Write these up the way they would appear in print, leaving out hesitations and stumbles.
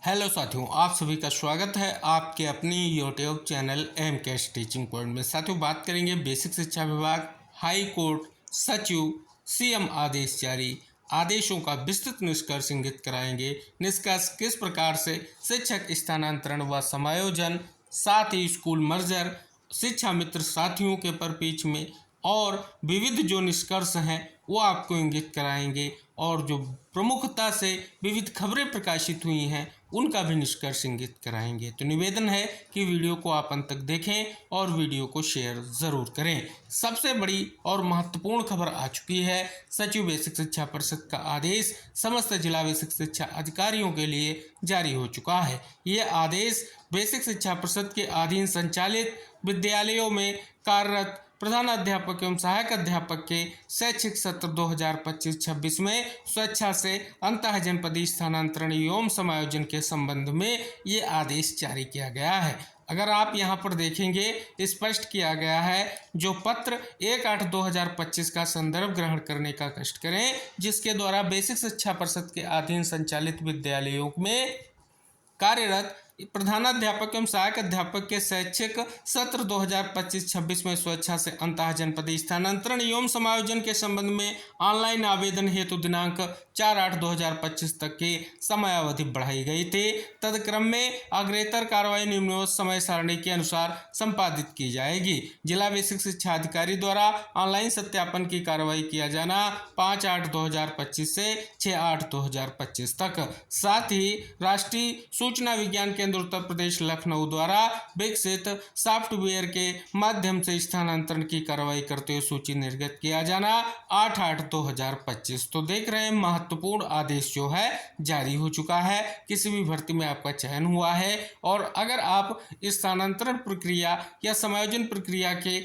Hello साथियों, आप सभी का स्वागत है आपके अपनी YouTube channel M cash teaching point में। साथियों, बात करेंगे बेसिक शिक्षा विभाग, हाई कोर्ट, सचिव, सीएम आदेश जारी, आदेशों का विस्तृत निष्कर्ष इंगित कराएंगे। निष्कर्ष किस प्रकार से शिक्षक स्थानांतरण व समायोजन, साथ ही स्कूल मर्जर, शिक्षा मित्र साथियों के परिप्रेक्ष्य में और विविध जो निष्कर्ष हैं वो आपको इंगित कराएंगे और जो प्रमुखता से विविध खबरें प्रकाशित हुई हैं उनका भी निष्कर्ष इंगित कराएंगे। तो निवेदन है कि वीडियो को आप अंत तक देखें और वीडियो को शेयर ज़रूर करें। सबसे बड़ी और महत्वपूर्ण खबर आ चुकी है। सचिव बेसिक शिक्षा परिषद का आदेश समस्त जिला बेसिक शिक्षा अधिकारियों के लिए जारी हो चुका है। यह आदेश बेसिक शिक्षा परिषद के अधीन संचालित विद्यालयों में कार्यरत प्रधानाध्यापक एवं सहायक अध्यापक के शैक्षिक सत्र 2025-26 में स्वेच्छा से अंतः जनपदीय स्थानांतरण एवं समायोजन के संबंध में ये आदेश जारी किया गया है। अगर आप यहाँ पर देखेंगे, स्पष्ट किया गया है जो पत्र 1/8/2025 का संदर्भ ग्रहण करने का कष्ट करें, जिसके द्वारा बेसिक शिक्षा परिषद के अधीन संचालित विद्यालयों में कार्यरत प्रधानाध्यापक एवं सहायक अध्यापक के शैक्षिक सत्र 2025-26 में स्वेच्छा से अंतः जनपदीय स्थानांतरण एवं समायोजन के संबंध में ऑनलाइन आवेदन हेतु दिनांक 4/8/2025 तक की समयावधि बढ़ाई गई थी। तदक्रम में अग्रेतर कार्रवाई निम्नोक्त समय सारणी के अनुसार संपादित की जाएगी। जिला बेसिक शिक्षा अधिकारी द्वारा ऑनलाइन सत्यापन की कार्रवाई किया जाना 5/8/2025 से 6/8/2025 तक। साथ ही राष्ट्रीय सूचना विज्ञान केंद्र उत्तर प्रदेश लखनऊ द्वारा विकसित सॉफ्टवेयर के माध्यम से स्थानांतरण की कार्रवाई करते हुए सूची निर्गत किया जाना 8/8/2025। तो देख रहे हैं, महत्वपूर्ण आदेश जो है जारी हो चुका है। किसी भी भर्ती में आपका चयन हुआ है और अगर आप स्थानांतरण प्रक्रिया या समायोजन प्रक्रिया के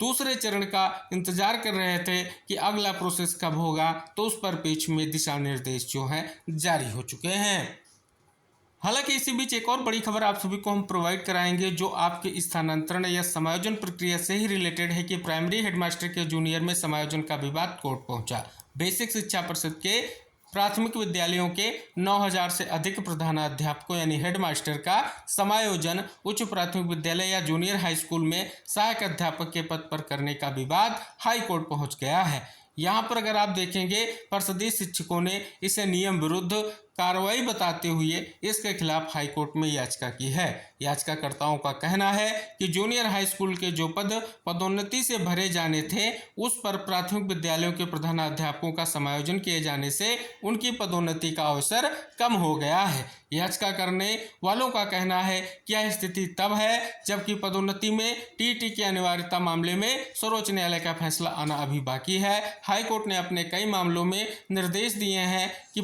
दूसरे चरण का इंतजार कर रहे थे कि अगला प्रोसेस कब होगा, तो उस पर पेज में दिशा निर्देश जो हैं जारी हो चुके हैं। हालांकि इसी बीच एक और बड़ी खबर आप सभी को हम प्रोवाइड कराएंगे जो आपके स्थानांतरण या समायोजन प्रक्रिया से ही रिलेटेड है कि प्राइमरी हेडमास्टर के जूनियर में समायोजन का विवाद कोर्ट पहुंचा। बेसिक शिक्षा परिषद के प्राथमिक विद्यालयों के 9000 से अधिक प्रधानाध्यापकों यानी हेडमास्टर का समायोजन उच्च प्राथमिक विद्यालय या जूनियर हाई स्कूल में सहायक अध्यापक के पद पर करने का विवाद हाई कोर्ट पहुंच गया है। यहाँ पर अगर आप देखेंगे, परिषदीय शिक्षकों ने इसे नियम विरुद्ध कार्रवाई बताते हुए इसके खिलाफ हाईकोर्ट में याचिका की है। याचिकाकर्ताओं का कहना है कि जूनियर हाई स्कूल के जो पद पदोन्नति से भरे जाने थे उस पर प्राथमिक विद्यालयों के प्रधानाध्यापकों का समायोजन किए जाने से उनकी पदोन्नति का अवसर कम हो गया है। याचिका करने वालों का कहना है कि यह स्थिति तब है जबकि पदोन्नति में टीटी की अनिवार्यता मामले में सर्वोच्च न्यायालय का फैसला आना अभी बाकी है। हाईकोर्ट ने अपने कई मामलों में निर्देश दिए हैं कि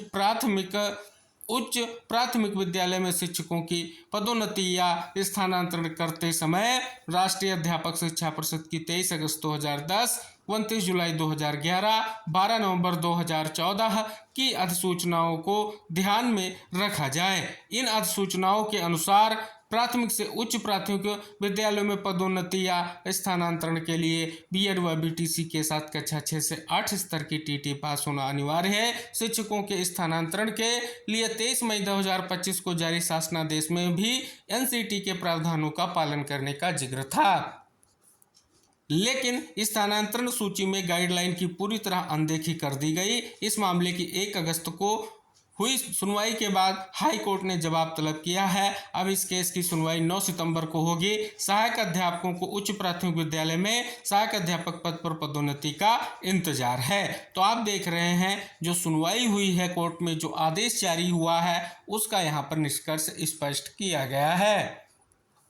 उच्च प्राथमिक विद्यालय में शिक्षकों की पदोन्नति या स्थानांतरण करते समय राष्ट्रीय अध्यापक शिक्षा परिषद की 23 अगस्त 2010, 29 जुलाई 2011, 12 नवंबर 2014 की अधिसूचनाओं को ध्यान में रखा जाए। इन अधिसूचनाओं के अनुसार प्राथमिक से उच्च प्राथमिक विद्यालयों में पदोन्नति या स्थानांतरण के लिए बीएड व बीटीसी के साथ कक्षा 6 से 8 स्तर की टीटी पास होना अनिवार्य है। शिक्षकों के स्थानांतरण के लिए 23 मई 2025 को जारी शासनादेश में भी एनसीटी के प्रावधानों का पालन करने का जिक्र था, लेकिन स्थानांतरण सूची में गाइडलाइन की पूरी तरह अनदेखी कर दी गई। इस मामले की 1 अगस्त को हुई सुनवाई के बाद हाई कोर्ट ने जवाब तलब किया है। अब इस केस की सुनवाई 9 सितंबर को होगी। सहायक अध्यापकों को उच्च प्राथमिक विद्यालय में सहायक अध्यापक पद पर पदोन्नति का इंतजार है। तो आप देख रहे हैं, जो सुनवाई हुई है कोर्ट में, जो आदेश जारी हुआ है उसका यहाँ पर निष्कर्ष स्पष्ट किया गया है।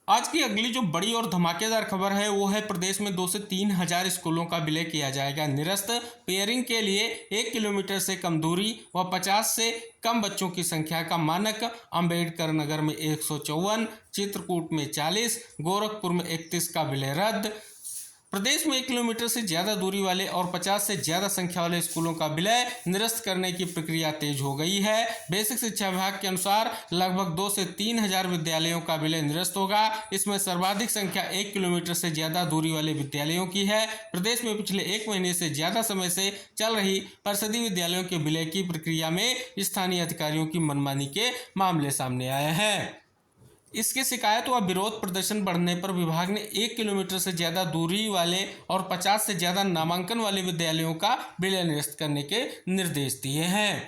आज की अगली जो बड़ी और धमाकेदार खबर है वो है प्रदेश में 2 से 3 हजार स्कूलों का विलय किया जाएगा निरस्त। पेयरिंग के लिए 1 किलोमीटर से कम दूरी व 50 से कम बच्चों की संख्या का मानक अंबेडकर नगर में 154, चित्रकूट में 40, गोरखपुर में 31 का विलय रद्द। प्रदेश में 1 किलोमीटर से ज़्यादा दूरी वाले और 50 से ज़्यादा संख्या वाले स्कूलों का विलय निरस्त करने की प्रक्रिया तेज हो गई है। बेसिक शिक्षा विभाग के अनुसार लगभग 2 से 3 हजार विद्यालयों का विलय निरस्त होगा। इसमें सर्वाधिक संख्या 1 किलोमीटर से ज़्यादा दूरी वाले विद्यालयों की है। प्रदेश में पिछले 1 महीने से ज़्यादा समय से चल रही परिषदीय विद्यालयों के विलय की प्रक्रिया में स्थानीय अधिकारियों की मनमानी के मामले सामने आए हैं। इसके शिकायत व विरोध प्रदर्शन बढ़ने पर विभाग ने 1 किलोमीटर से ज़्यादा दूरी वाले और 50 से ज़्यादा नामांकन वाले विद्यालयों का विलय निरस्त करने के निर्देश दिए हैं।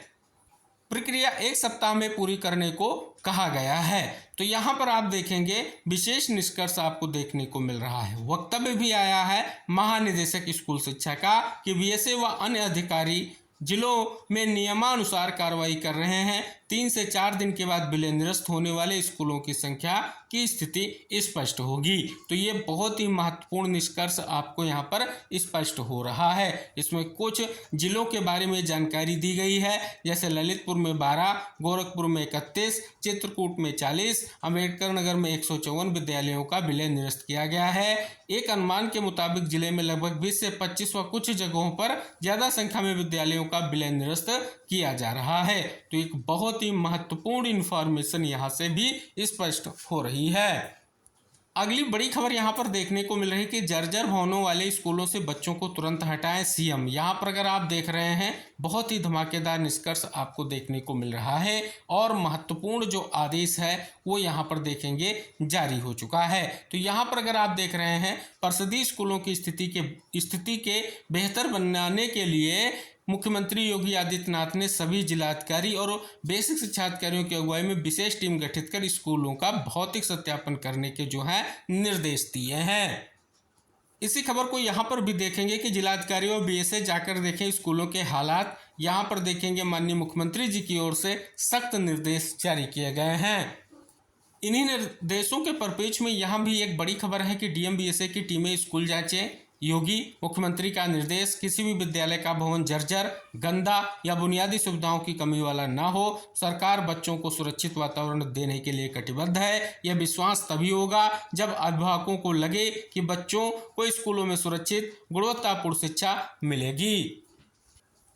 प्रक्रिया 1 सप्ताह में पूरी करने को कहा गया है। तो यहाँ पर आप देखेंगे विशेष निष्कर्ष आपको देखने को मिल रहा है। वक्तव्य भी आया है महानिदेशक स्कूल शिक्षा का कि बीएसए व अन्य अधिकारी जिलों में नियमानुसार कार्रवाई कर रहे हैं। 3 से 4 दिन के बाद विलय निरस्त होने वाले स्कूलों की संख्या की स्थिति स्पष्ट होगी। तो ये बहुत ही महत्वपूर्ण निष्कर्ष आपको यहाँ पर स्पष्ट हो रहा है। इसमें कुछ जिलों के बारे में जानकारी दी गई है, जैसे ललितपुर में 12, गोरखपुर में 31, चित्रकूट में 40, अम्बेडकर नगर में 154 विद्यालयों का विलय निरस्त किया गया है। एक अनुमान के मुताबिक जिले में लगभग 20 से 25 व कुछ जगहों पर ज़्यादा संख्या में विद्यालयों का विलय निरस्त किया जा रहा है। तो एक बहुत ही महत्वपूर्ण इंफॉर्मेशन यहाँ से भी स्पष्ट हो रही है। अगली बड़ी खबर यहाँ पर देखने को मिल रही है कि जर्जर भवनों वाले स्कूलों से बच्चों को तुरंत हटाएं सीएम। यहाँ पर अगर आप देख रहे हैं बहुत ही धमाकेदार निष्कर्ष आपको देखने को मिल रहा है और महत्वपूर्ण जो आदेश है वो यहाँ पर देखेंगे जारी हो चुका है। तो यहाँ पर अगर आप देख रहे हैं परिषदीय स्कूलों की स्थिति के बेहतर बनाने के लिए मुख्यमंत्री योगी आदित्यनाथ ने सभी जिलाधिकारी और बेसिक शिक्षा अधिकारियों की अगुवाई में विशेष टीम गठित कर स्कूलों का भौतिक सत्यापन करने के जो है निर्देश दिए हैं। इसी खबर को यहाँ पर भी देखेंगे कि जिलाधिकारी और बीएसए जाकर देखें स्कूलों के हालात। यहाँ पर देखेंगे माननीय मुख्यमंत्री जी की ओर से सख्त निर्देश जारी किए गए हैं। इन्हीं निर्देशों के परिप्रेक्ष्य में यहाँ भी एक बड़ी खबर है कि डीएम बीएसए की टीमें स्कूल जांचें। योगी मुख्यमंत्री का निर्देश, किसी भी विद्यालय का भवन जर्जर, गंदा या बुनियादी सुविधाओं की कमी वाला ना हो। सरकार बच्चों को सुरक्षित वातावरण देने के लिए कटिबद्ध है। यह विश्वास तभी होगा जब अभिभावकों को लगे कि बच्चों को स्कूलों में सुरक्षित गुणवत्तापूर्ण शिक्षा मिलेगी।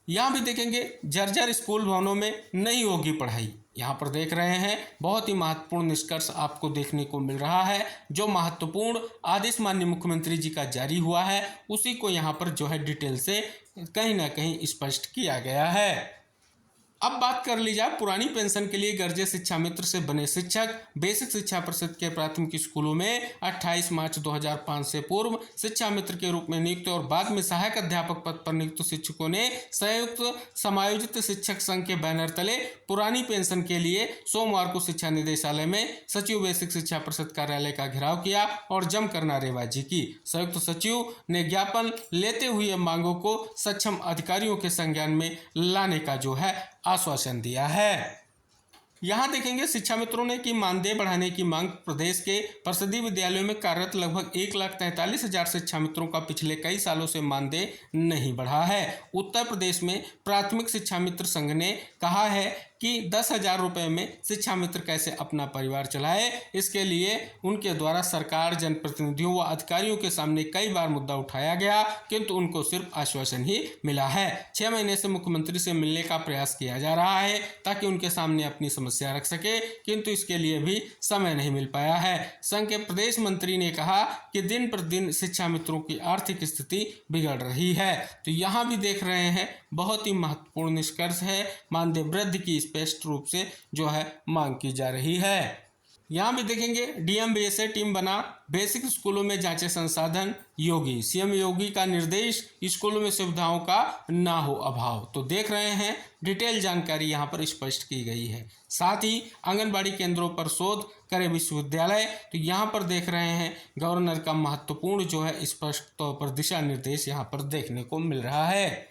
यहाँ भी देखेंगे जर्जर स्कूल भवनों में नहीं होगी पढ़ाई। यहाँ पर देख रहे हैं बहुत ही महत्वपूर्ण निष्कर्ष आपको देखने को मिल रहा है। जो महत्वपूर्ण आदेश माननीय मुख्यमंत्री जी का जारी हुआ है उसी को यहाँ पर जो है डिटेल से कहीं ना कहीं स्पष्ट किया गया है। अब बात कर ली जाए पुरानी पेंशन के लिए गर्जे शिक्षा मित्र से बने शिक्षक। बेसिक शिक्षा परिषद के प्राथमिक स्कूलों में 28 मार्च 2005 से पूर्व शिक्षा मित्र के रूप में नियुक्त और बाद में सहायक अध्यापक पद पर नियुक्त शिक्षकों ने संयुक्त समायोजित शिक्षक संघ के बैनर तले पुरानी पेंशन के लिए सोमवार को शिक्षा निदेशालय में सचिव बेसिक शिक्षा परिषद कार्यालय का घेराव किया और जमकर नारेबाजी की। संयुक्त सचिव ने ज्ञापन लेते हुए मांगों को सक्षम अधिकारियों के संज्ञान में लाने का जो है आश्वासन दिया है। यहाँ देखेंगे शिक्षा मित्रों ने की मानदेय बढ़ाने की मांग। प्रदेश के परिषदीय विद्यालयों में कार्यरत लगभग 1,43,000 शिक्षा मित्रों का पिछले कई सालों से मानदेय नहीं बढ़ा है। उत्तर प्रदेश में प्राथमिक शिक्षा मित्र संघ ने कहा है कि 10,000 रुपये में शिक्षा मित्र कैसे अपना परिवार चलाए। इसके लिए उनके द्वारा सरकार, जनप्रतिनिधियों व अधिकारियों के सामने कई बार मुद्दा उठाया गया, किंतु उनको सिर्फ आश्वासन ही मिला है। 6 महीने से मुख्यमंत्री से मिलने का प्रयास किया जा रहा है ताकि उनके सामने अपनी समस्या रख सके, किंतु इसके लिए भी समय नहीं मिल पाया है। संघ के प्रदेश मंत्री ने कहा कि दिन प्रतिदिन शिक्षा मित्रों की आर्थिक स्थिति बिगड़ रही है। तो यहाँ भी देख रहे हैं बहुत ही महत्वपूर्ण निष्कर्ष है। मानदेय वृद्धि की स्पष्ट रूप से जो है मांग की जा रही है। यहाँ भी देखेंगे डीएम बीएसए टीम बना, बेसिक स्कूलों में जांचे संसाधन। योगी, सीएम योगी का निर्देश, स्कूलों में सुविधाओं का ना हो अभाव। तो देख रहे हैं डिटेल जानकारी यहाँ पर स्पष्ट की गई है। साथ ही आंगनबाड़ी केंद्रों पर शोध करे विश्वविद्यालय। तो यहाँ पर देख रहे हैं गवर्नर का महत्वपूर्ण जो है स्पष्ट तौर पर दिशा निर्देश यहाँ पर देखने को मिल रहा है।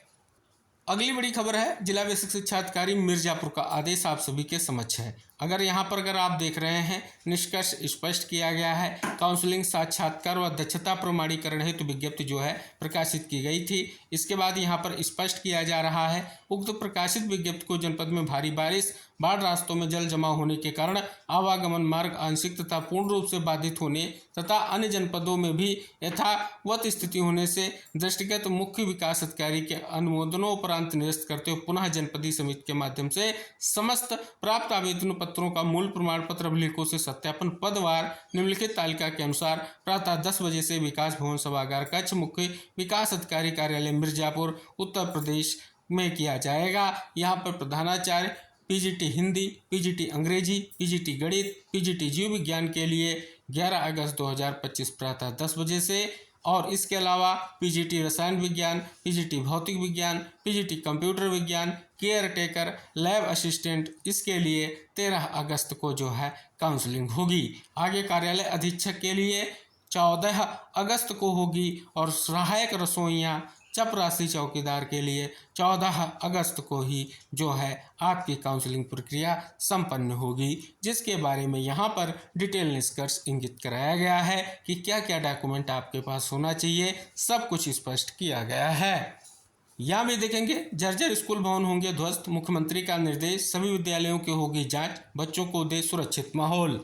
अगली बड़ी खबर है जिला बेसिक शिक्षा अधिकारी मिर्जापुर का आदेश आप सभी के समक्ष है। अगर यहाँ पर आप देख रहे हैं निष्कर्ष स्पष्ट किया गया है। काउंसलिंग, साक्षात्कार व दक्षता प्रमाणीकरण हेतु विज्ञप्ति जो है प्रकाशित की गई थी। इसके बाद यहाँ पर स्पष्ट किया जा रहा है उक्त प्रकाशित विज्ञप्ति को जनपद में भारी बारिश बाढ़ रास्तों में जल जमाव होने के कारण आवागमन मार्ग आंशिक तथा पूर्ण रूप से बाधित होने तथा अन्य जनपदों में भी यथावत स्थिति होने से दृष्टिगत मुख्य विकास अधिकारी के अनुमोदनों उपरांत निरस्त करते हुए पुनः जनपदीय समिति के माध्यम से समस्त प्राप्त आवेदन पत्रों का मूल प्रमाण पत्र अभिलेखों से सत्यापन पदवार निम्नलिखित तालिका के अनुसार प्रातः 10 बजे से विकास भवन सभागार कक्ष मुख्य विकास अधिकारी कार्यालय मिर्जापुर उत्तर प्रदेश में किया जाएगा। यहाँ पर प्रधानाचार्य पीजीटी हिंदी, पीजीटी अंग्रेजी, पीजीटी गणित, पीजीटी जीव विज्ञान के लिए 11 अगस्त 2025 प्रातः 10 बजे से और इसके अलावा पीजीटी रसायन विज्ञान, पीजीटी भौतिक विज्ञान, पीजीटी कंप्यूटर विज्ञान, केयर टेकर, लैब असिस्टेंट, इसके लिए 13 अगस्त को जो है काउंसलिंग होगी। आगे कार्यालय अधीक्षक के लिए 14 अगस्त को होगी और सहायक रसोइयाँ चपरासी चौकीदार के लिए 14 अगस्त को ही जो है आपकी काउंसलिंग प्रक्रिया संपन्न होगी, जिसके बारे में यहाँ पर डिटेल निष्कर्ष इंगित कराया गया है कि क्या क्या डॉक्यूमेंट आपके पास होना चाहिए, सब कुछ स्पष्ट किया गया है। यहाँ में देखेंगे जर्जर स्कूल भवन होंगे ध्वस्त, मुख्यमंत्री का निर्देश, सभी विद्यालयों की होगी जांच, बच्चों को दे सुरक्षित माहौल।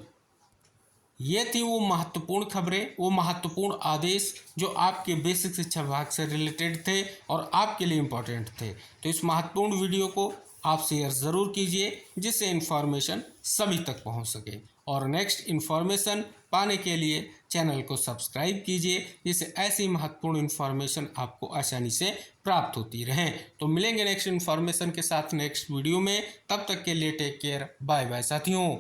ये थी वो महत्वपूर्ण खबरें, वो महत्वपूर्ण आदेश जो आपके बेसिक शिक्षा विभाग से रिलेटेड थे और आपके लिए इम्पोर्टेंट थे। तो इस महत्वपूर्ण वीडियो को आप शेयर ज़रूर कीजिए जिससे इन्फॉर्मेशन सभी तक पहुंच सके और नेक्स्ट इन्फॉर्मेशन पाने के लिए चैनल को सब्सक्राइब कीजिए जिससे ऐसी महत्वपूर्ण इन्फॉर्मेशन आपको आसानी से प्राप्त होती रहे। तो मिलेंगे नेक्स्ट इन्फॉर्मेशन के साथ नेक्स्ट वीडियो में, तब तक के लिए टेक केयर, बाय बाय साथियों।